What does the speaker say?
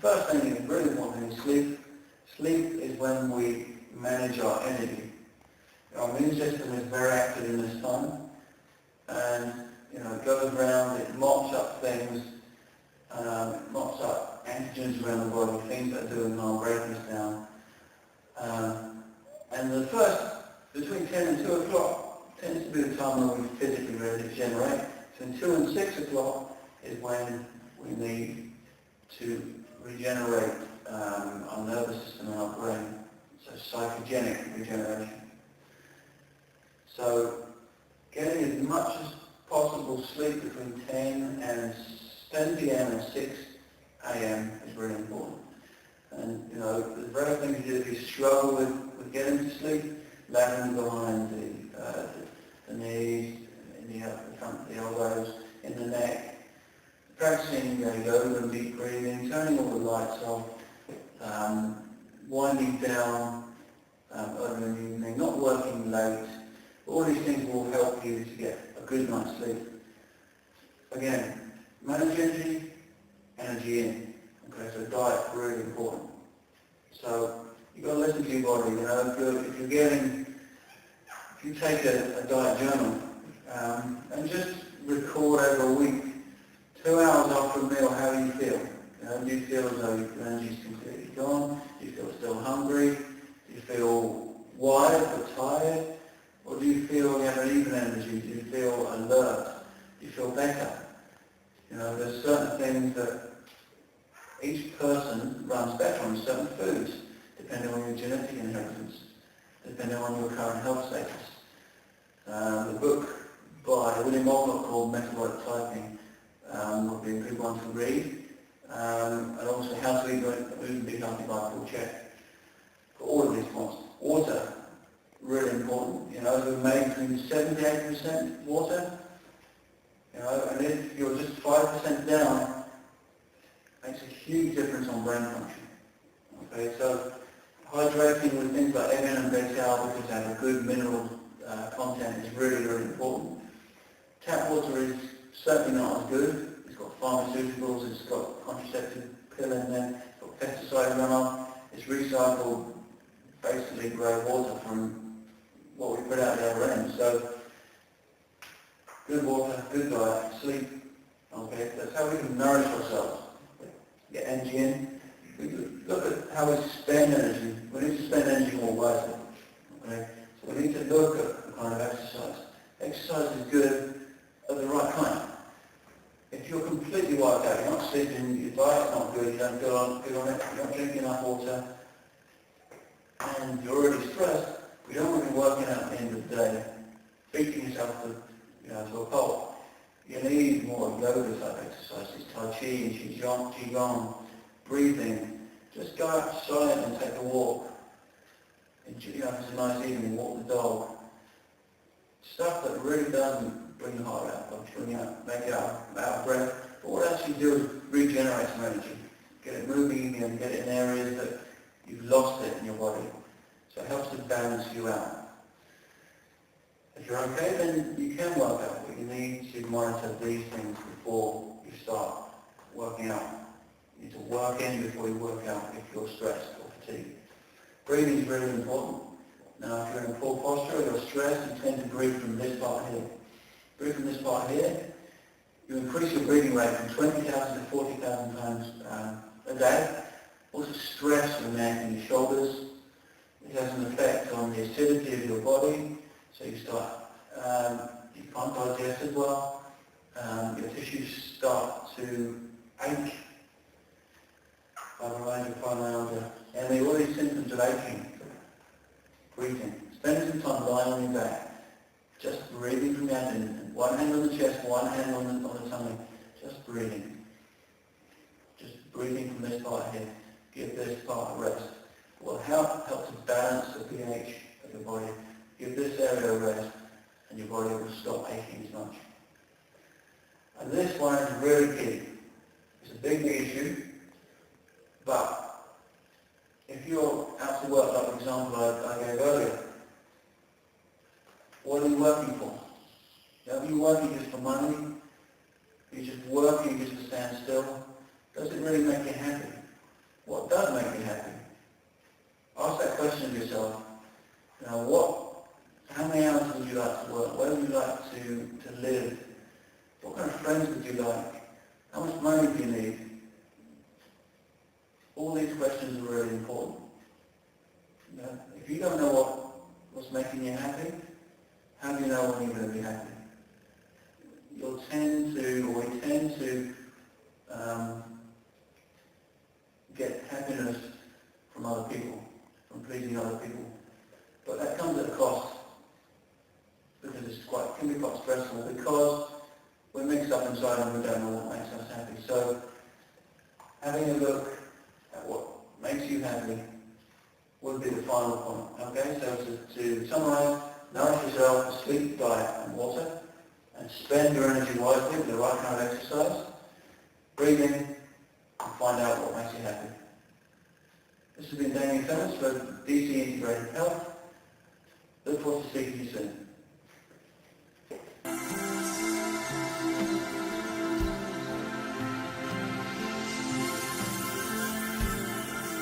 first thing is really important is sleep. Sleep is when we manage our energy. Our immune system is very active in this time, and it goes around, it mops up things, it mops up antigens around the body, things that are doing our breaking us down. And the first, between 10 and 2 o'clock, tends to be the time when we physically regenerate. So 2 and 6 o'clock is when we need to regenerate our nervous system and our brain. So psychogenic regeneration. So getting as much as possible sleep between 10 p.m. and 6 a.m. is really important. And the very things you do if you struggle with getting to sleep, laying behind the knees, in the front, the elbows, in the neck, practicing yoga and deep breathing, turning all the lights off, winding down early in the evening, not working late. All these things will help you to get a good night's sleep. Again, manage energy in. Okay, so diet really important. So you've got to listen to your body. If you take a diet journal and just record over a week, 2 hours after a meal, how do you feel? Do you feel as though your energy is completely gone? Do you feel still hungry? Do you feel wired or tired? Or do you feel you have an even energy? Do you feel alert? Do you feel better? There's certain things that each person runs better on certain foods, depending on your genetic inheritance, depending on your current health status. The book by William Moffat called Metabolic Typing would be a good one to read. And also How to Eat Food and Be Healthy by Paul Check. For all of these points. Water, really important. We're made between 78% water. And if you're just 5% down, it makes a huge difference on brain function. Okay, so hydrating with things like egg and beta because they have a good mineral content is really, really important. Tap water is certainly not as good. It's got pharmaceuticals, it's got contraceptive pill in there, it's got pesticide runoff, it's recycled basically grey water from what we put out the other end. So good water, good diet, sleep. Okay, that's how we can nourish ourselves. Get energy in. We look at how we spend energy. We need to spend energy more wisely. Okay, so we need to look at the kind of exercise. Exercise is good at the right time. If you're completely wiped out, you're not sleeping, your diet's not good, you don't feel good on it, you're not drinking enough water, and you're already stressed, you don't want to be working out at the end of the day, beating yourself to a pulp. You need more yoga type exercises, Tai Chi and Qigong, breathing. Just go outside and take a walk. And, if it's a nice evening, walk the dog. Stuff that really doesn't bring the heart out, make it out of breath. But what it actually do is regenerate some energy. Get it moving again, get it in areas that you've lost it in your body. So it helps to balance you out. If you're okay, then you can work out, but you need to monitor these things before you start working out. You need to work in before you work out if you're stressed or fatigued. Breathing is really important. Now, if you're in poor posture or you're stressed, you tend to breathe from this part here. Breathe from this part here. You increase your breathing rate from 20,000 to 40,000 times a day. Also stress your neck and your shoulders. It has an effect on the acidity of your body. So you can't digest as well. Your tissues start to ache. Polymyalgia, and all these symptoms of aching. Breathing. Spending some time lying on your back. Just breathing from the abdomen. One hand on the chest, one hand on the tummy. Just breathing. Just breathing from this part here. Give this part a rest. It will help to balance the pH of your body. Give this area a rest, and your body will stop aching as much. And this one is really key. It's a big issue, but if you're out to work, like the example I gave earlier, what are you working for? Are you working just for money? Are you just working just to stand still? Does it really make you happy? what does make you happy? Ask that question of yourself. You know, how many hours would you like to work? Where would you like to live? What kind of friends would you like? How much money do you need? All these questions are really important. You know, if you don't know what's making you happy, how do you know when you're going to be happy? We tend to get happiness from other people, from pleasing other people. But that comes at a cost, because it can be quite stressful, because we're mixed up inside and we don't know what makes us happy. So having a look at what makes you happy would be the final point. Okay, so to summarise, nourish yourself, sleep, diet and water, and spend your energy wisely with the right kind of exercise, breathe in and find out what makes you happy. This has been Damien Clements for DC Integrated Health. Look forward to speaking to you soon.